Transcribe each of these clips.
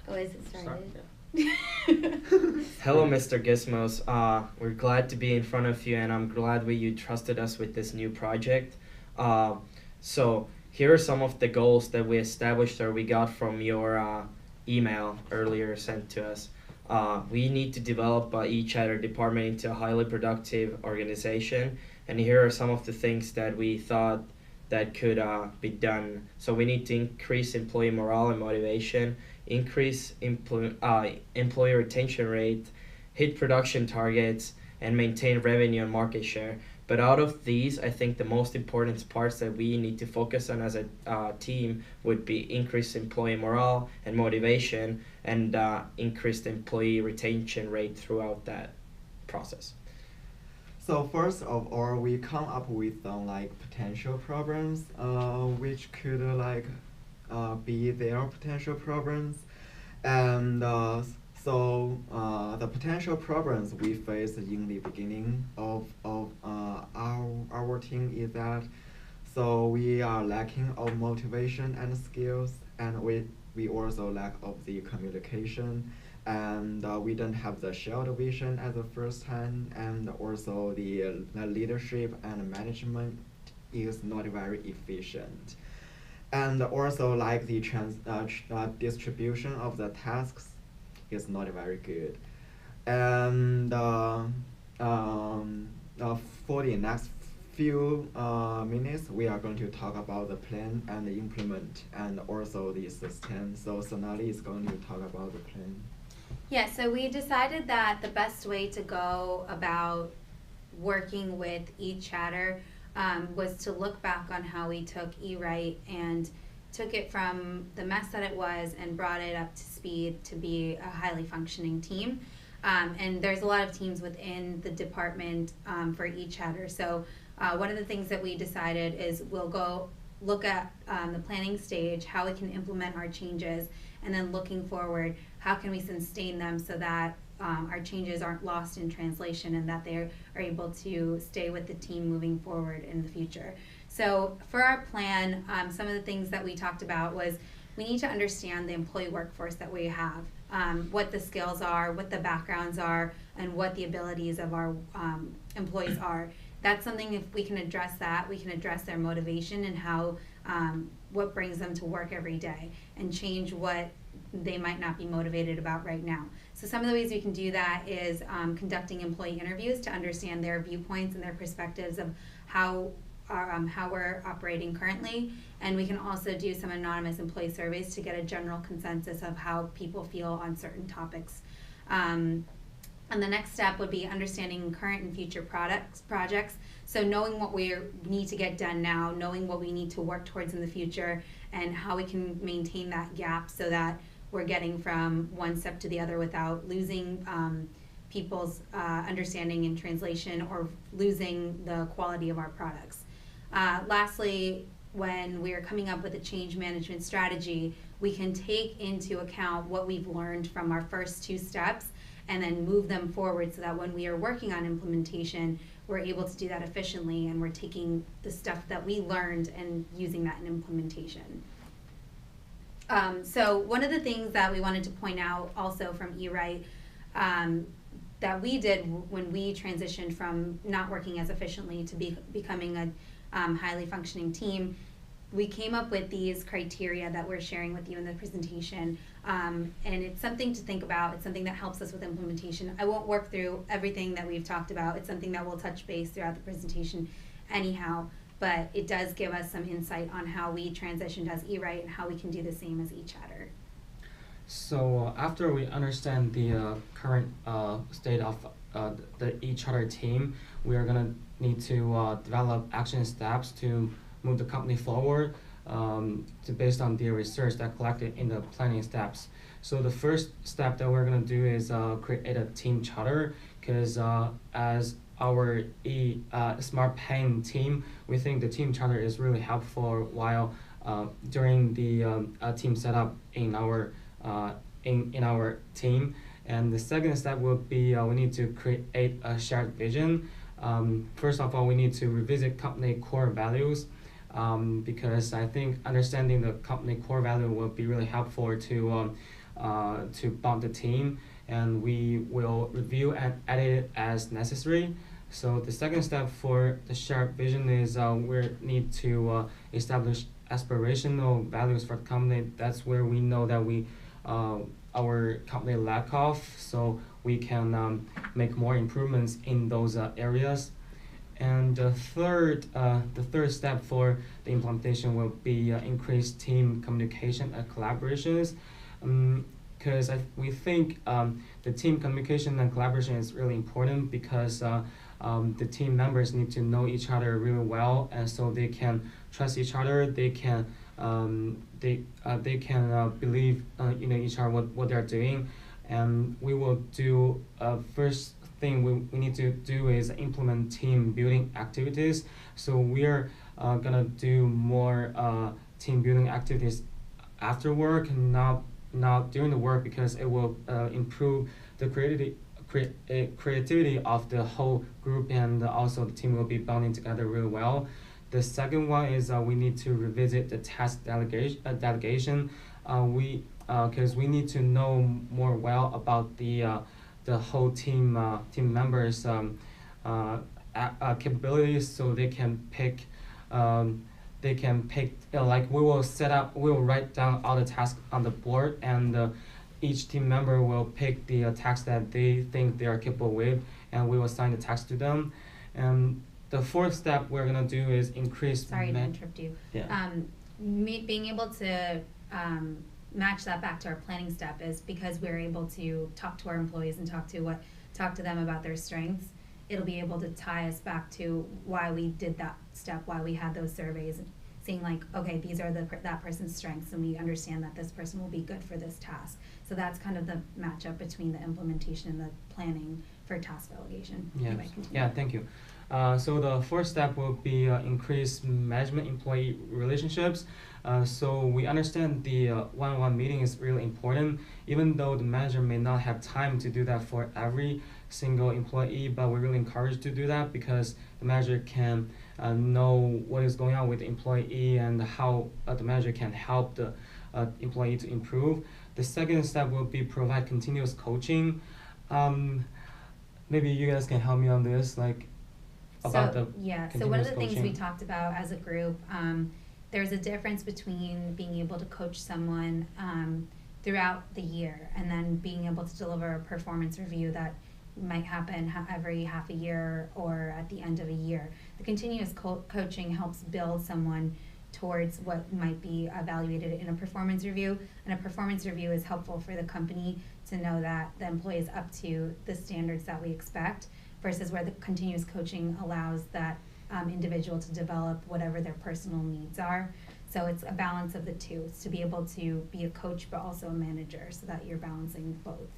Oh, is it started? Hello, Mr. Gizmos. We're glad to be in front of you, and I'm glad you trusted us with this new project. So here are some of the goals that we established or we got from your email earlier sent to us. We need to develop each other department into a highly productive organization, and here are some of the things that we thought that could be done. So we need to increase employee morale and motivation, increase employee retention rate, hit production targets, and maintain revenue and market share. But out of these, I think the most important parts that we need to focus on as a team would be increased employee morale and motivation, and increased employee retention rate throughout that process. So first of all, we come up with some potential problems, which could be their potential problems, and the potential problems we face in the beginning of our team is that we are lacking of motivation and skills, and we also lack of the communication, and we don't have the shared vision at the first hand, and also the leadership and management is not very efficient, and also the distribution of the tasks is not very good, and for the next few minutes, we are going to talk about the plan and the implement and also the system. So Sonali is going to talk about the plan. Yeah, so we decided that the best way to go about working with eChatter was to look back on how we took eWrite and took it from the mess that it was and brought it up to speed to be a highly functioning team. And there's a lot of teams within the department for eChatter. So one of the things that we decided is we'll go look at the planning stage, how we can implement our changes, and then looking forward, how can we sustain them so that our changes aren't lost in translation and that they are able to stay with the team moving forward in the future. So for our plan, some of the things that we talked about was we need to understand the employee workforce that we have, what the skills are, what the backgrounds are, and what the abilities of our employees are. That's something, if we can address that, we can address their motivation and how what brings them to work every day and change what they might not be motivated about right now. So some of the ways we can do that is conducting employee interviews to understand their viewpoints and their perspectives of how we're operating currently, and we can also do some anonymous employee surveys to get a general consensus of how people feel on certain topics. And the next step would be understanding current and future projects. So knowing what we need to get done now, knowing what we need to work towards in the future, and how we can maintain that gap so that we're getting from one step to the other without losing people's understanding and translation or losing the quality of our products. Lastly, when we're coming up with a change management strategy, we can take into account what we've learned from our first two steps and then move them forward so that when we are working on implementation, we're able to do that efficiently and we're taking the stuff that we learned and using that in implementation. So one of the things that we wanted to point out also from eWrite that we did when we transitioned from not working as efficiently to becoming a highly functioning team, we came up with these criteria that we're sharing with you in the presentation, and it's something to think about. It's something that helps us with implementation. I won't work through everything that we've talked about. It's something that we'll touch base throughout the presentation anyhow, but it does give us some insight on how we transitioned as eWrite and how we can do the same as eChatter. So after we understand the current state of the eChatter team, we are going to need to develop action steps to move the company forward based on the research that collected in the planning steps. So the first step that we're going to do is create a team charter, because as our smart pen team, we think the team charter is really helpful while during the team setup in our team. And the second step will be we need to create a shared vision. First of all, we need to revisit company core values, because I think understanding the company core value will be really helpful to to bond the team, and we will review and edit it as necessary. So the second step for the shared vision is we need to establish aspirational values for the company. That's where we know that our company lack of, so we can make more improvements in those areas. And the third step for the implementation will be increased team communication and collaborations. Because we think the team communication and collaboration is really important because the team members need to know each other really well, and so they can trust each other. They can believe each other what they're doing, and we will do first thing we need to do is implement team building activities. So we are gonna do more team building activities after work, not during the work, because it will improve the creativity of the whole group, and also the team will be bonding together really well. The second one is we need to revisit the task delegation. Because we need to know more well about the whole team members capabilities, so they can pick. Like we will write down all the tasks on the board, and each team member will pick the tasks that they think they are capable with, and we will assign the tasks to them. And the fourth step we're gonna do is increase. Sorry to interrupt you. Yeah. Being able to match that back to our planning step is because we're able to talk to our employees and talk to them about their strengths. It'll be able to tie us back to why we did that step, why we had those surveys, saying like, okay, these are that person's strengths, and we understand that this person will be good for this task. So that's kind of the matchup between the implementation and the planning for task delegation. Yes. Anyway, Yeah, thank you. So the fourth step will be increase management-employee relationships. So we understand the one-on-one meeting is really important, even though the manager may not have time to do that for every single employee, but we're really encouraged to do that because the manager can know what is going on with the employee and how the manager can help the employee to improve. The second step will be provide continuous coaching. Maybe you guys can help me on this, like about so one of the things we coaching. talked about as a group, there's a difference between being able to coach someone throughout the year and then being able to deliver a performance review that might happen every half a year or at the end of a year. The continuous coaching helps build someone towards what might be evaluated in a performance review, and a performance review is helpful for the company to know that the employee is up to the standards that we expect, versus where the continuous coaching allows that individual to develop whatever their personal needs are. So it's a balance of the two. It's to be able to be a coach but also a manager, so that you're balancing both.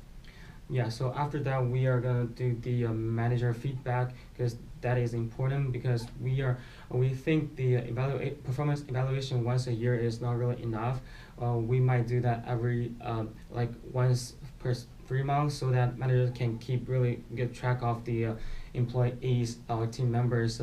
Yeah, so after that we are gonna do the manager feedback, because that is important, because we think the performance evaluation once a year is not really enough. We might do that every like once per 3 months, so that managers can keep really good track of the employees or team members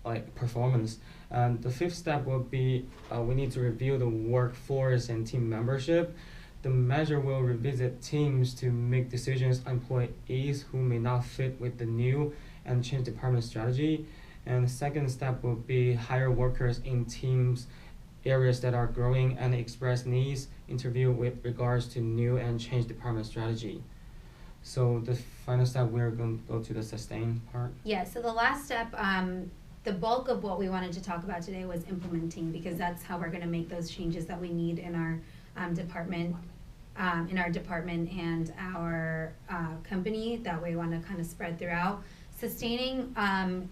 like performance. And the fifth step will be we need to review the workforce and team membership. The manager will revisit teams to make decisions on employees who may not fit with the new and change department strategy. And the second step will be hire workers in teams areas that are growing and express needs, interview with regards to new and change department strategy. So the final step, we're going to go to the sustain part. Yeah, so the last step, the bulk of what we wanted to talk about today was implementing, because that's how we're going to make those changes that we need in our department and our company that we want to kind of spread throughout. Sustaining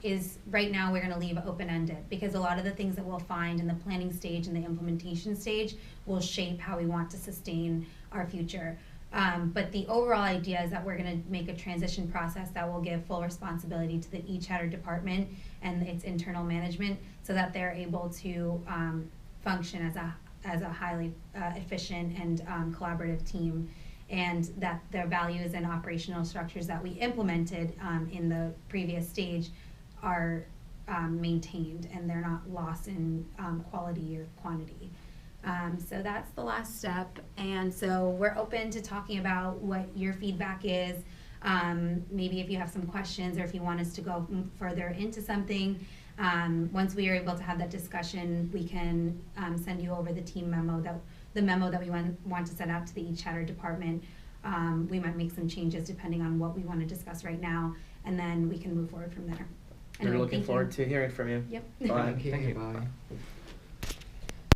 is, right now we're going to leave open-ended, because a lot of the things that we'll find in the planning stage and the implementation stage will shape how we want to sustain our future. But the overall idea is that we're going to make a transition process that will give full responsibility to the eChatter department and its internal management, so that they're able to function as a highly efficient and collaborative team, and that their values and operational structures that we implemented in the previous stage are maintained, and they're not lost in quality or quantity. So that's the last step. And so we're open to talking about what your feedback is. Maybe if you have some questions or if you want us to go further into something. Once we are able to have that discussion, we can send you over the team memo that we want to send out to the eChatter department. We might make some changes depending on what we want to discuss right now, and then we can move forward from there. We're looking forward to hearing from you. Yep. Bye. Thank you. Thank you. Bye.